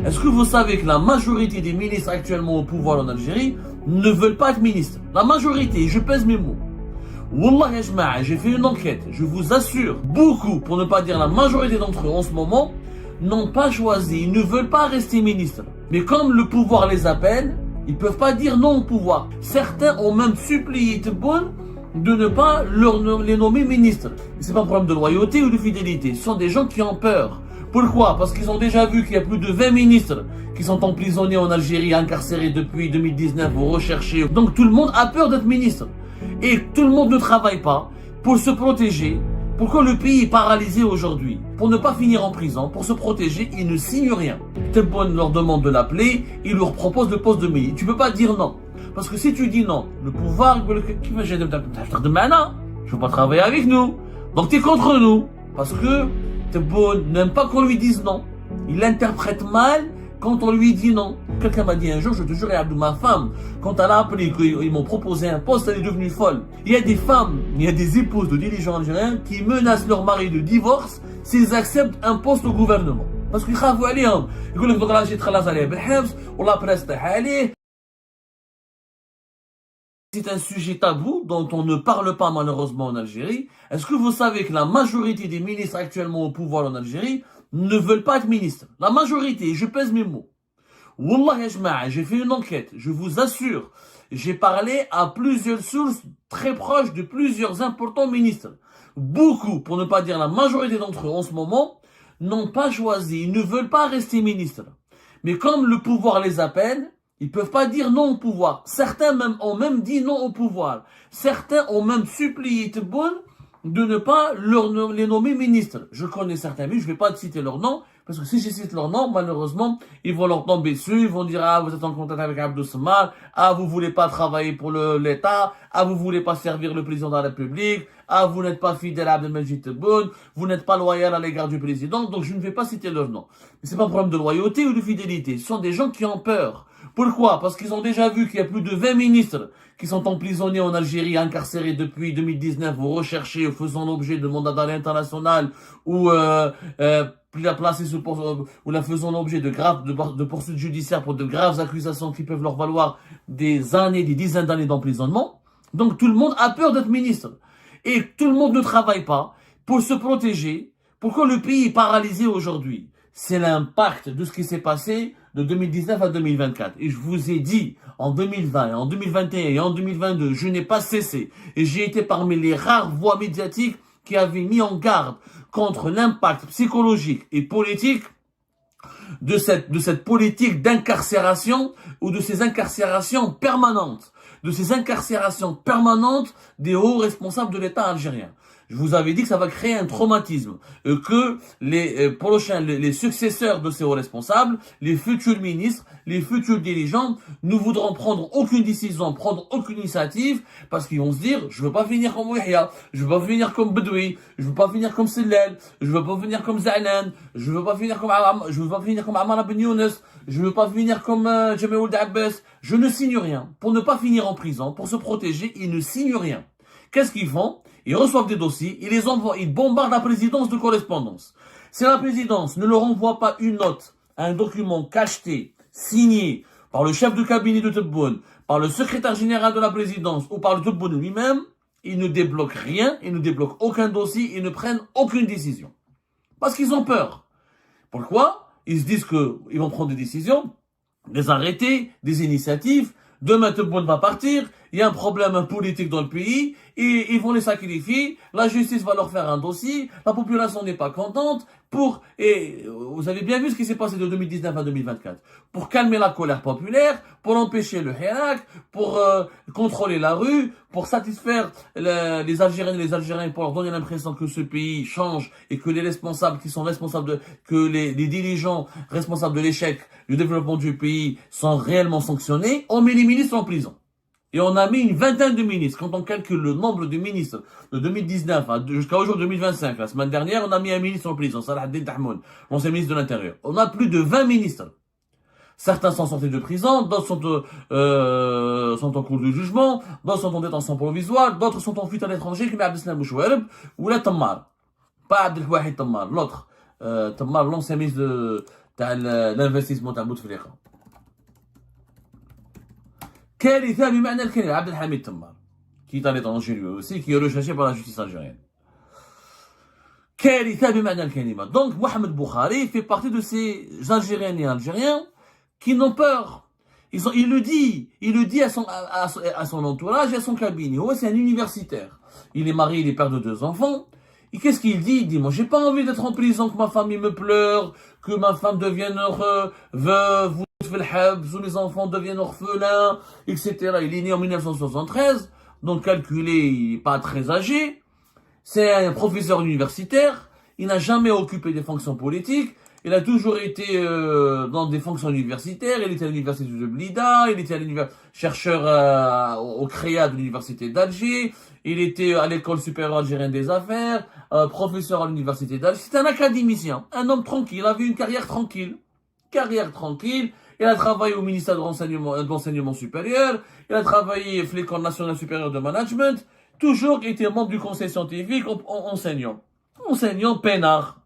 Est-ce que vous savez que la majorité des ministres actuellement au pouvoir en Algérie ne veulent pas être ministres? La majorité, je pèse mes mots. Wallah ya jama'a, j'ai fait une enquête, je vous assure, beaucoup, pour ne pas dire la majorité d'entre eux en ce moment, n'ont pas choisi, ils ne veulent pas rester ministres. Mais comme le pouvoir les appelle, ils ne peuvent pas dire non au pouvoir. Certains ont même supplié Tebboune de ne pas les nommer ministres. Ce n'est pas un problème de loyauté ou de fidélité, ce sont des gens qui ont peur. Pourquoi? Parce qu'ils ont déjà vu qu'il y a plus de 20 ministres qui sont emprisonnés en Algérie, incarcérés depuis 2019 ou recherchés. Donc tout le monde a peur d'être ministre. Et tout le monde ne travaille pas pour se protéger. Pourquoi le pays est paralysé aujourd'hui? Pour ne pas finir en prison, pour se protéger, ils ne signent rien. Tebboune leur demande de l'appeler, il leur propose le poste de ministre. Tu ne peux pas dire non. Parce que si tu dis non, le pouvoir, je ne veux pas travailler avec nous. Donc tu es contre nous. Parce que Tebboune n'aime pas qu'on lui dise non. Il interprète mal quand on lui dit non. Quelqu'un m'a dit un jour, je te jure, ma femme, quand elle a appelé, qu'ils m'ont proposé un poste, elle est devenue folle. Il y a des femmes, il y a des épouses de dirigeants algériens qui menacent leur mari de divorce s'ils acceptent un poste au gouvernement. Parce qu'ils خافوا عليهم. يقول لك دوك راه جيت خلاص عليه بالحبس ولا بريس طيح عليه. C'est un sujet tabou dont on ne parle pas malheureusement en Algérie. Est-ce que vous savez que la majorité des ministres actuellement au pouvoir en Algérie ne veulent pas être ministres? La majorité, je pèse mes mots. Wallah ya jama'a, j'ai fait une enquête, je vous assure. J'ai parlé à plusieurs sources très proches de plusieurs importants ministres. Beaucoup, pour ne pas dire la majorité d'entre eux en ce moment, n'ont pas choisi, ils ne veulent pas rester ministres. Mais comme le pouvoir les appelle, ils ne peuvent pas dire non au pouvoir. Certains ont même dit non au pouvoir. Certains ont même supplié Tebboune de ne pas les nommer ministres. Je connais certains, mais je ne vais pas citer leur nom, parce que si je cite leur nom, malheureusement, ils vont leur tomber dessus, ils vont dire, ah, vous êtes en contact avec Abdou Samar, ah, vous voulez pas travailler pour l'État, ah, vous voulez pas servir le président de la République, ah, vous n'êtes pas fidèle à Abdelmajid Tebboune, vous n'êtes pas loyal à l'égard du président, donc je ne vais pas citer leur nom. Mais c'est pas un problème de loyauté ou de fidélité, ce sont des gens qui ont peur. Pourquoi? Parce qu'ils ont déjà vu qu'il y a plus de 20 ministres qui sont emprisonnés en Algérie, incarcérés depuis 2019, ou recherchés, ou faisant l'objet de mandat d'arrêt international, ou la faisant l'objet de poursuites judiciaires pour de graves accusations qui peuvent leur valoir des années, des dizaines d'années d'emprisonnement. Donc tout le monde a peur d'être ministre. Et tout le monde ne travaille pas pour se protéger. Pourquoi le pays est paralysé aujourd'hui? C'est l'impact de ce qui s'est passé de 2019 à 2024. Et je vous ai dit, en 2020, en 2021 et en 2022, je n'ai pas cessé. Et j'ai été parmi les rares voix médiatiques qui avaient mis en garde contre l'impact psychologique et politique de cette politique d'incarcération ou de ces incarcérations permanentes. De ces incarcérations permanentes des hauts responsables de l'État algérien. Je vous avais dit que ça va créer un traumatisme, que les successeurs de ces hauts responsables, les futurs ministres, les futurs dirigeants, ne voudront prendre aucune décision, prendre aucune initiative, parce qu'ils vont se dire, je veux pas finir comme Ouihia, je veux pas finir comme Bedoui, je veux pas finir comme Sellel, je veux pas finir comme Za'nan, je veux pas finir comme Amar Ben Younes, je veux pas finir comme Jamel Ould Abbas, je ne signe rien. Pour ne pas finir en prison, pour se protéger, ils ne signent rien. Qu'est-ce qu'ils font? Ils reçoivent des dossiers, ils les envoient, ils bombardent la présidence de correspondance. Si la présidence ne leur envoie pas une note, un document cacheté, signé par le chef de cabinet de Tebboune, par le secrétaire général de la présidence ou par le Tebboune lui-même, ils ne débloquent rien, ils ne débloquent aucun dossier, ils ne prennent aucune décision. Parce qu'ils ont peur. Pourquoi? Ils se disent qu'ils vont prendre des décisions, des arrêtés, des initiatives. Demain, Tebboune va partir, il y a un problème politique dans le pays, et ils vont les sacrifier, la justice va leur faire un dossier, la population n'est pas contente, et vous avez bien vu ce qui s'est passé de 2019 à 2024, pour calmer la colère populaire, pour empêcher le hirak, pour contrôler la rue, pour satisfaire les Algériennes et les Algériens, pour leur donner l'impression que ce pays change, et que les responsables qui sont responsables que les dirigeants responsables de l'échec du développement du pays sont réellement sanctionnés, on met les ministres en prison. Et on a mis une vingtaine de ministres. Quand on calcule le nombre de ministres de 2019 jusqu'à aujourd'hui 2025, la semaine dernière, on a mis un ministre en prison, Salah Abdel Tahmoun, l'ancien ministre de l'Intérieur. On a plus de 20 ministres. Certains sont sortis de prison, d'autres sont en cours de jugement, d'autres sont en détention provisoire, d'autres sont en fuite à l'étranger, comme Abdeslam Bouchouareb, ou la Tammar. Pas Abdelwahid Tammar, l'autre. Tammar, l'ancien ministre l'investissement تاع بوتفليقه. كارثه بمعنى الكلمه. عبد الحميد تمار qui est à l'étranger lui aussi, qui est recherché par la justice algérienne. كارثه بمعنى الكلمه. Donc Mohamed Boukhari fait partie de ces Algériens et Algériens qui n'ont peur. Il le dit à son entourage et à son cabinet. Ouais, c'est un universitaire. Il est marié, il est père de 2 enfants. Et qu'est-ce qu'il dit? Il dit, moi, j'ai pas envie d'être en prison, que ma famille me pleure, que ma femme devienne veuve, ou les enfants deviennent orphelins, etc. Il est né en 1973, donc calculé, il n'est pas très âgé. C'est un professeur universitaire. Il n'a jamais occupé des fonctions politiques. Il a toujours été dans des fonctions universitaires. Il était à l'université de Blida, il était chercheur au CREA de l'université d'Alger, il était à l'école supérieure algérienne des affaires, professeur à l'université d'Alger. C'est un académicien, un homme tranquille, il avait une carrière tranquille. Il a travaillé au ministère de l'enseignement supérieur, il a travaillé à l'École nationale supérieure de management, toujours été membre du conseil scientifique, enseignant peinard.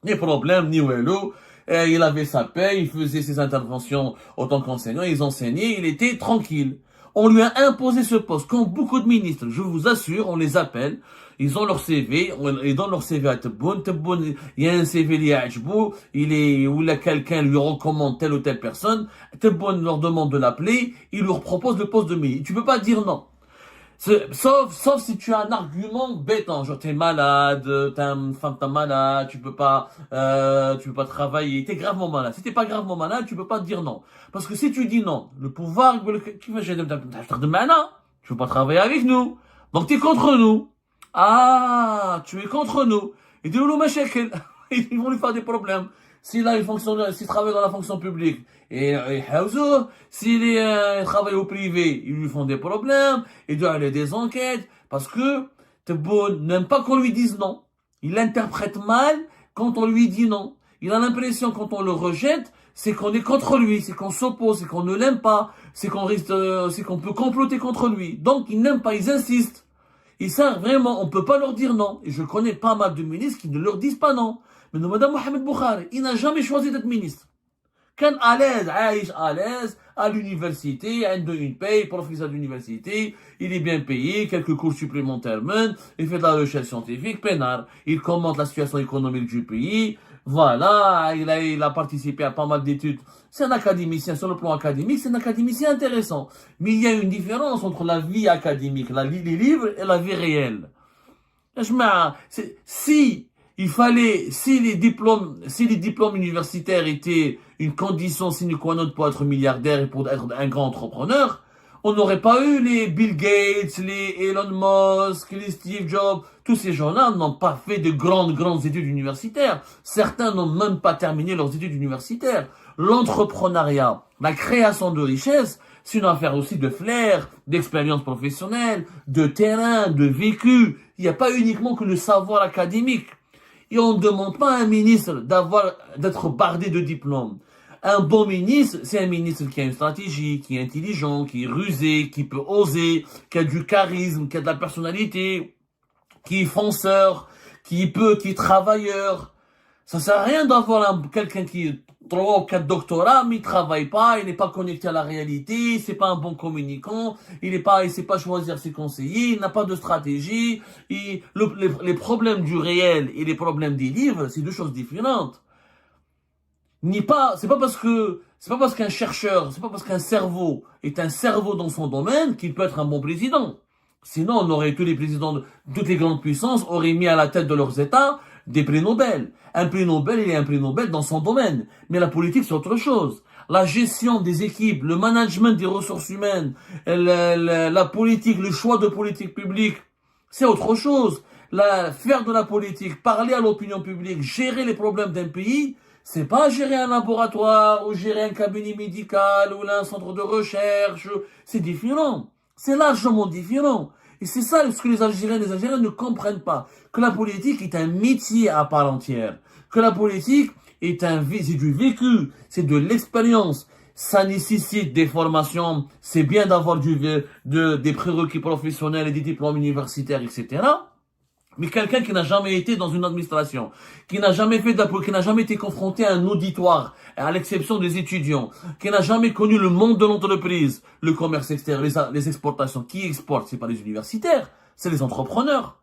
Ni problème, ni wello. Il avait sa paix, il faisait ses interventions en tant qu'enseignant, ils enseignaient, il était tranquille. On lui a imposé ce poste, comme beaucoup de ministres, je vous assure, on les appelle, ils ont leur CV, et dans leur CV à Tebboune, il y a un CV liajbou, ou là quelqu'un lui recommande telle ou telle personne, Tebboune leur demande de l'appeler, il leur propose le poste de ministre. Tu peux pas dire non. Sauf si tu as un argument bêtant, genre t'es malade, t'as une femme t'es malade, tu peux pas travailler, t'es gravement malade. Si t'es pas gravement malade, tu peux pas dire non. Parce que si tu dis non, le pouvoir, tu peux pas travailler avec nous. Donc t'es contre nous. Ah, tu es contre nous. Et dis-le, ils vont lui faire des problèmes. S'il travaille dans la fonction publique, et s'il travaille au privé, ils lui font des problèmes, il doit aller des enquêtes, parce que Tebboune n'aime pas qu'on lui dise non. Il interprète mal quand on lui dit non. Il a l'impression quand on le rejette, c'est qu'on est contre lui, c'est qu'on s'oppose, c'est qu'on ne l'aime pas, c'est qu'on peut comploter contre lui. Donc ils n'aiment pas, ils insistent. Et ça, vraiment, on peut pas leur dire non. Et je connais pas mal de ministres qui ne leur disent pas non. Mais Madame Mohamed Boukhari, il n'a jamais choisi d'être ministre. Quand à l'aise, à l'université, a une paye, professeur d'université, il est bien payé, quelques cours supplémentaires, il fait de la recherche scientifique, peinard. Il commente la situation économique du pays, voilà, il a participé à pas mal d'études. C'est un académicien, sur le plan académique, c'est un académicien intéressant. Mais il y a une différence entre la vie académique, les livres, et la vie réelle. Si les diplômes universitaires étaient une condition sine qua non pour être milliardaire et pour être un grand entrepreneur, on n'aurait pas eu les Bill Gates, les Elon Musk, les Steve Jobs. Tous ces gens-là n'ont pas fait de grandes études universitaires. Certains n'ont même pas terminé leurs études universitaires. L'entrepreneuriat, la création de richesses, c'est une affaire aussi de flair, d'expérience professionnelle, de terrain, de vécu. Il n'y a pas uniquement que le savoir académique. Et on ne demande pas à un ministre d'être bardé de diplômes. Un bon ministre, c'est un ministre qui a une stratégie, qui est intelligent, qui est rusé, qui peut oser, qui a du charisme, qui a de la personnalité, qui est fonceur, qui est travailleur. Ça sert à rien d'avoir quelqu'un qui a 3 ou 4 doctorats, mais il travaille pas, il n'est pas connecté à la réalité, c'est pas un bon communicant, il sait pas choisir ses conseillers, il n'a pas de stratégie, les problèmes du réel et les problèmes des livres, c'est 2 choses différentes. C'est pas parce qu'un chercheur, c'est pas parce qu'un cerveau est un cerveau dans son domaine qu'il peut être un bon président. Sinon, on aurait tous les présidents de toutes les grandes puissances auraient mis à la tête de leurs États des prix Nobel. Un prix Nobel, il est un prix Nobel dans son domaine. Mais la politique, c'est autre chose. La gestion des équipes, le management des ressources humaines, la politique, le choix de politique publique, c'est autre chose. Faire de la politique, parler à l'opinion publique, gérer les problèmes d'un pays, c'est pas gérer un laboratoire, ou gérer un cabinet médical, ou un centre de recherche. C'est différent. C'est largement différent. Et c'est ça ce que les Algériens ne comprennent pas. Que la politique est un métier à part entière. Que la politique c'est du vécu, c'est de l'expérience. Ça nécessite des formations. C'est bien d'avoir des prérequis professionnels et des diplômes universitaires, etc. Mais quelqu'un qui n'a jamais été dans une administration, qui n'a jamais fait qui n'a jamais été confronté à un auditoire, à l'exception des étudiants, qui n'a jamais connu le monde de l'entreprise, le commerce extérieur, les exportations, qui exportent, c'est pas les universitaires, c'est les entrepreneurs.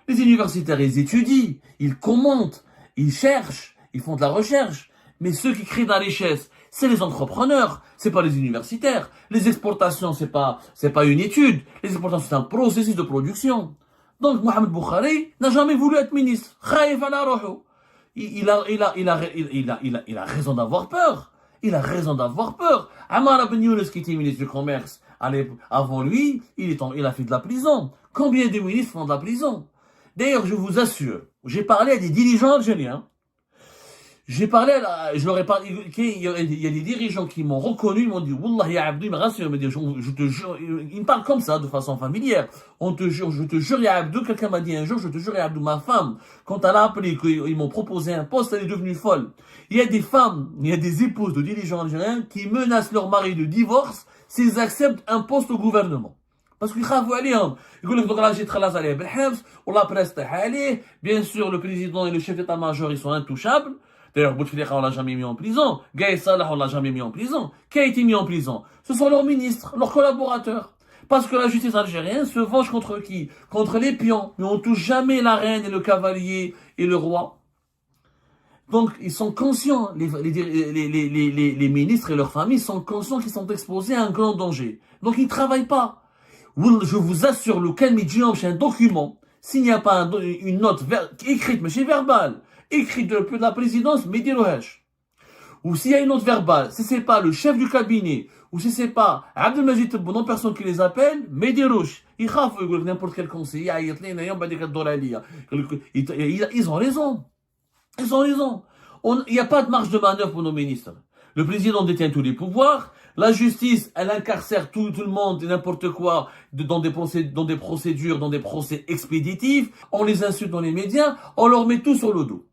Les universitaires, ils étudient, ils commentent, ils cherchent, ils font de la recherche. Mais ceux qui créent de la richesse, c'est les entrepreneurs, c'est pas les universitaires. Les exportations, c'est pas une étude. Les exportations, c'est un processus de production. Donc, Mohamed Boukhari n'a jamais voulu être ministre. Il a raison d'avoir peur. Il a raison d'avoir peur. Ammar Ibn Younes, qui était ministre du Commerce, avant lui, il a fait de la prison. Combien de ministres font de la prison? D'ailleurs, je vous assure, j'ai parlé à des dirigeants algériens. Je leur ai parlé, il y a des dirigeants qui m'ont reconnu, ils m'ont dit, Wallah, ya Abdou, il me rassure, il me dit, je te jure, ils me parlent comme ça, de façon familière. Je te jure, ya Abdou, quelqu'un m'a dit un jour, je te jure, ya Abdou, ma femme, quand elle a appelé, qu'ils m'ont proposé un poste, elle est devenue folle. Il y a des femmes, il y a des épouses de dirigeants algériens qui menacent leur mari de divorce s'ils acceptent un poste au gouvernement. Parce qu'ils خافوا عليهم يقول لك دوك راجي تخلص عليه بالحبس ولا بريس طيح عليه. Bien sûr, le président et le chef d'état-major, ils sont intouchables. D'ailleurs, Bouteflika, on l'a jamais mis en prison. Gaye Salah, on l'a jamais mis en prison. Qui a été mis en prison? Ce sont leurs ministres, leurs collaborateurs. Parce que la justice algérienne se venge contre qui? Contre les pions. Mais on touche jamais la reine et le cavalier et le roi. Donc, ils sont conscients, les ministres et leurs familles sont conscients qu'ils sont exposés à un grand danger. Donc, ils ne travaillent pas. Je vous assure, le Kalmidjian, c'est un document, s'il n'y a pas une note écrite, mais c'est verbal, écrite de la présidence, mais Médirouhach. Ou s'il y a une note verbale, si c'est pas le chef du cabinet, ou si c'est pas Abdelmajid Tebboune, personne qui les appelle, Médirouche. Ils rafent, n'importe quel conseiller, ils ont raison. Ils ont raison. Il n'y a pas de marge de manœuvre pour nos ministres. Le président détient tous les pouvoirs. La justice, elle incarcère tout le monde et n'importe quoi dans des procédures, dans des procès expéditifs. On les insulte dans les médias. On leur met tout sur le dos.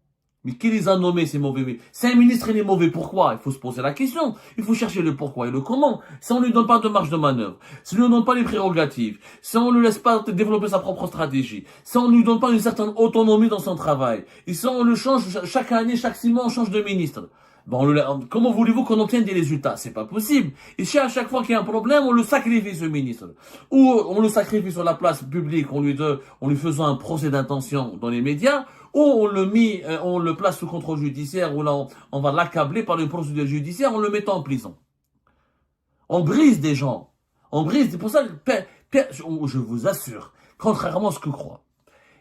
Mais qui les a nommés, ces mauvais? C'est un ministre, il est mauvais. Pourquoi? Il faut se poser la question. Il faut chercher le pourquoi et le comment. Si on ne lui donne pas de marge de manœuvre, si on ne lui donne pas les prérogatives, si on ne lui laisse pas développer sa propre stratégie, si on ne lui donne pas une certaine autonomie dans son travail, et si on le change chaque année, chaque 6 mois, on change de ministre. Bon, comment voulez-vous qu'on obtienne des résultats? C'est pas possible. Et si à chaque fois qu'il y a un problème, on le sacrifie, ce ministre. Ou on le sacrifie sur la place publique, en lui faisant un procès d'intention dans les médias, ou on le place sous contrôle judiciaire, ou là, on va l'accabler par une procédure judiciaire en le mettant en prison. On brise des gens. C'est pour ça que, je vous assure, contrairement à ce que croient,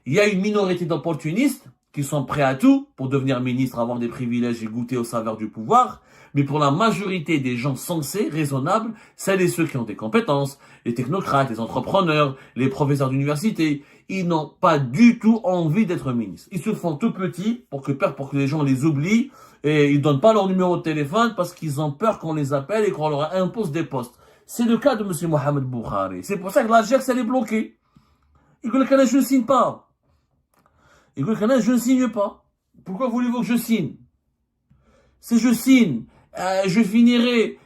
il y a une minorité d'opportunistes qui sont prêts à tout pour devenir ministre, avoir des privilèges et goûter aux saveurs du pouvoir. Mais pour la majorité des gens sensés, raisonnables, celles et ceux qui ont des compétences, les technocrates, les entrepreneurs, les professeurs d'université, ils n'ont pas du tout envie d'être ministres. Ils se font tout petits pour que les gens les oublient et ils donnent pas leur numéro de téléphone parce qu'ils ont peur qu'on les appelle et qu'on leur impose des postes. C'est le cas de M. Mohamed Boukhari. C'est pour ça que l'Algérie, elle est bloquée. Il dit que je ne signe pas. Il dit que je ne signe pas. Pourquoi voulez-vous que je signe? Si je signe, je finirai,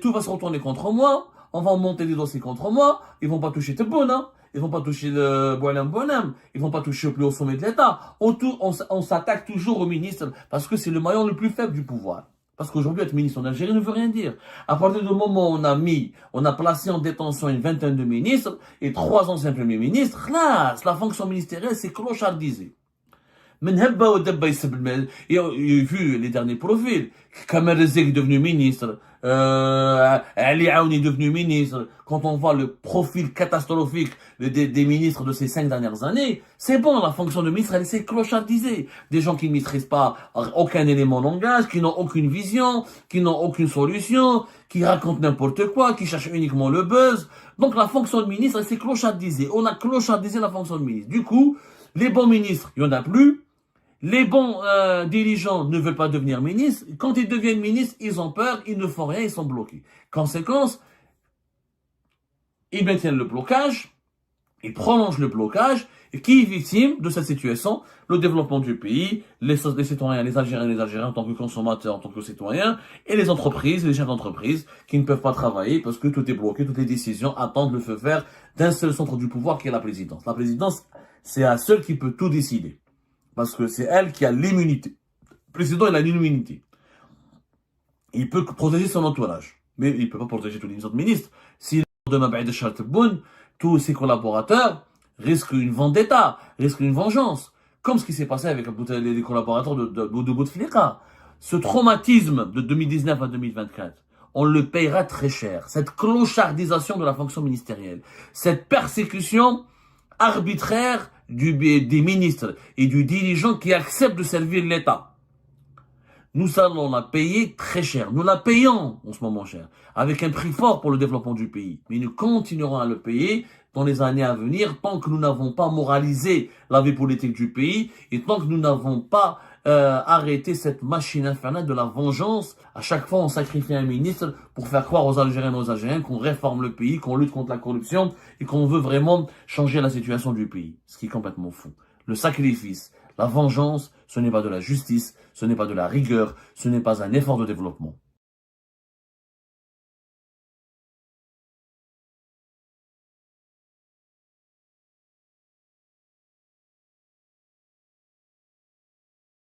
tout va se retourner contre moi, on va monter des dossiers contre moi, ils vont pas toucher Tebboune, hein, ils vont pas toucher le Boualem, ils vont pas toucher au plus haut sommet de l'État. On s'attaque toujours au ministre parce que c'est le maillon le plus faible du pouvoir. Parce qu'aujourd'hui, être ministre en Algérie ne veut rien dire. À partir du moment où on a placé en détention une vingtaine de ministres et 3 anciens premiers ministres, là, la fonction ministérielle, c'est clochardisé. من هبة ودبة يسب المال. Et vu les derniers profils, Kamal Rezek est devenu ministre, Ali Aouni est devenu ministre. Quand on voit le profil catastrophique des ministres de ces 5 dernières années, c'est bon, la fonction de ministre, elle s'est clochardisée. Des gens qui ne maîtrisent pas aucun élément de langage, qui n'ont aucune vision, qui n'ont aucune solution, qui racontent n'importe quoi, qui cherchent uniquement le buzz. Donc la fonction de ministre, elle s'est clochardisée. On a clochardisé la fonction de ministre. Du coup, les bons ministres, il n'y en a plus. Les bons dirigeants ne veulent pas devenir ministres. Quand ils deviennent ministres, ils ont peur, ils ne font rien, ils sont bloqués. Conséquence, ils maintiennent le blocage, ils prolongent le blocage. Et qui est victime de cette situation? Le développement du pays, les citoyens, les Algériens en tant que consommateurs, en tant que citoyens, et les entreprises, les chefs d'entreprise qui ne peuvent pas travailler parce que tout est bloqué, toutes les décisions attendent le feu vert d'un seul centre du pouvoir qui est la présidence. La présidence, c'est la seule qui peut tout décider. Parce que c'est elle qui a l'immunité. Le président, il a l'immunité. Il peut protéger son entourage. Mais il ne peut pas protéger tous les autres ministres. Si demain, Baïd Charles Tebboune, tous ses collaborateurs risquent une vendetta, risquent une vengeance. Comme ce qui s'est passé avec les collaborateurs de Bouteflika. Ce traumatisme de 2019 à 2024, on le payera très cher. Cette clochardisation de la fonction ministérielle, cette persécution arbitraire des ministres et du dirigeant qui accepte de servir l'État. Nous allons la payer très cher. Nous la payons en ce moment cher, avec un prix fort pour le développement du pays. Mais nous continuerons à le payer dans les années à venir tant que nous n'avons pas moralisé la vie politique du pays et tant que nous n'avons pas arrêté cette machine infernale de la vengeance. À chaque fois, on sacrifie un ministre pour faire croire aux Algériens et aux Algériens qu'on réforme le pays, qu'on lutte contre la corruption et qu'on veut vraiment changer la situation du pays. Ce qui est complètement fou. Le sacrifice, la vengeance, ce n'est pas de la justice, ce n'est pas de la rigueur, ce n'est pas un effort de développement.